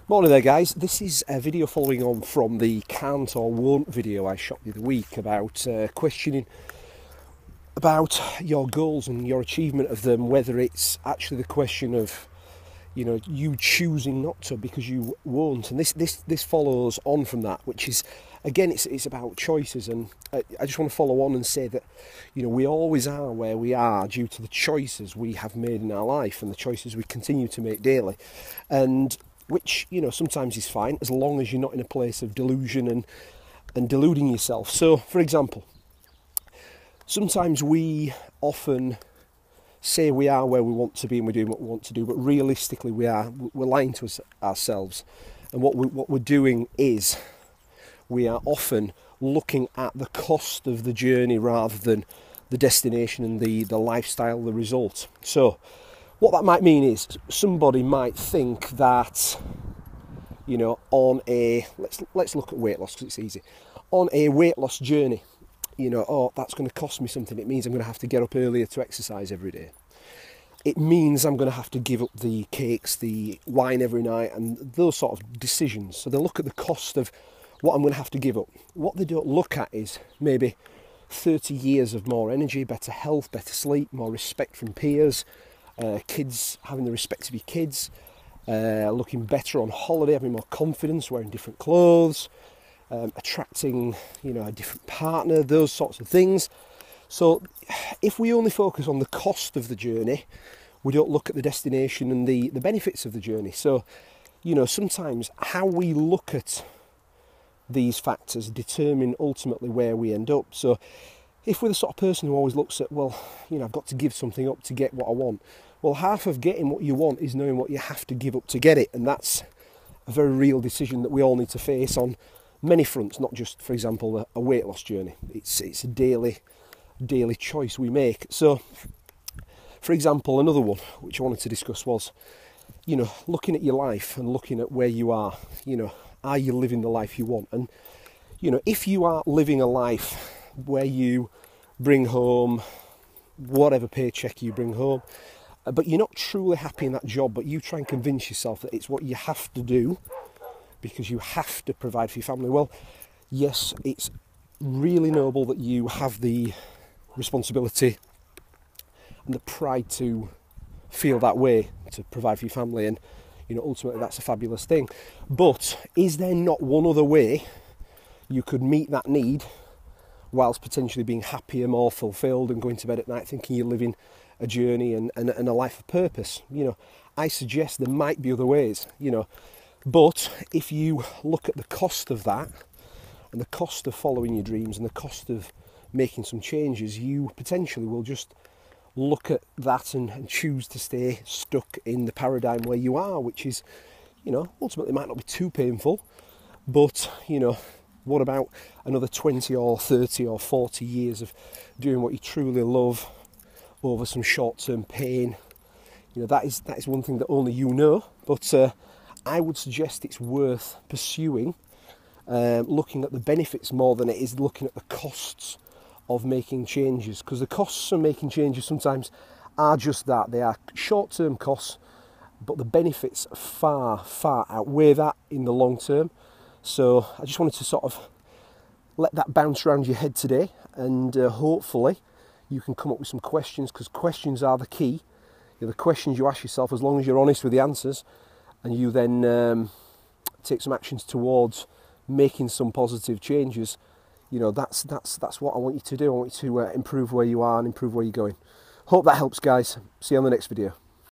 Morning there guys, this is a video following on from the can't or won't video I shot the other week about questioning about your goals and your achievement of them, whether it's actually the question of you choosing not to because you won't. And this follows on from that, which is again it's about choices. And I just want to follow on and say that we always are where we are due to the choices we have made in our life and the choices we continue to make daily, and which sometimes is fine as long as you're not in a place of delusion and deluding yourself. So for example, sometimes we often say we are where we want to be and we're doing what we want to do, but realistically we're lying to ourselves. And what we're doing is we are often looking at the cost of the journey rather than the destination and the lifestyle, the result. So what that might mean is somebody might think that on a let's look at weight loss because it's easy. On a weight loss journey, oh, that's going to cost me something. It means I'm going to have to get up earlier to exercise every day. It means I'm going to have to give up the cakes, the wine every night, and those sort of decisions. So they look at the cost of what I'm going to have to give up. What they don't look at is maybe 30 years of more energy, better health, better sleep, more respect from peers, kids having the respect of your kids, looking better on holiday, having more confidence, wearing different clothes, attracting a different partner, those sorts of things. So if we only focus on the cost of the journey, we don't look at the destination and the benefits of the journey. So sometimes how we look at these factors determine ultimately where we end up. So if we're the sort of person who always looks at, well, I've got to give something up to get what I want. Well, half of getting what you want is knowing what you have to give up to get it. And that's a very real decision that we all need to face on many fronts, not just, for example, a weight loss journey. It's a daily choice we make. So, for example, another one which I wanted to discuss was, looking at your life and looking at where you are. Are you living the life you want? And, if you are living a life where you bring home whatever paycheck you bring home, but you're not truly happy in that job, but you try and convince yourself that it's what you have to do because you have to provide for your family. Well, yes, it's really noble that you have the responsibility and the pride to feel that way, to provide for your family, and ultimately that's a fabulous thing. But is there not one other way you could meet that need whilst potentially being happier, more fulfilled, and going to bed at night thinking you're living a journey and a life of purpose? I suggest there might be other ways, but if you look at the cost of that and the cost of following your dreams and the cost of making some changes, you potentially will just look at that and choose to stay stuck in the paradigm where you are, which is, ultimately might not be too painful, but, what about another 20 or 30 or 40 years of doing what you truly love over some short-term pain? That is one thing that only you know, but I would suggest it's worth pursuing, looking at the benefits more than it is looking at the costs of making changes, because the costs of making changes sometimes are just that. They are short-term costs, but the benefits far outweigh that in the long term. So I just wanted to sort of let that bounce around your head today, and hopefully you can come up with some questions, because questions are the key. The questions you ask yourself, as long as you're honest with the answers, and you then take some actions towards making some positive changes, that's what I want you to do. I want you to improve where you are and improve where you're going. Hope that helps, guys. See you on the next video.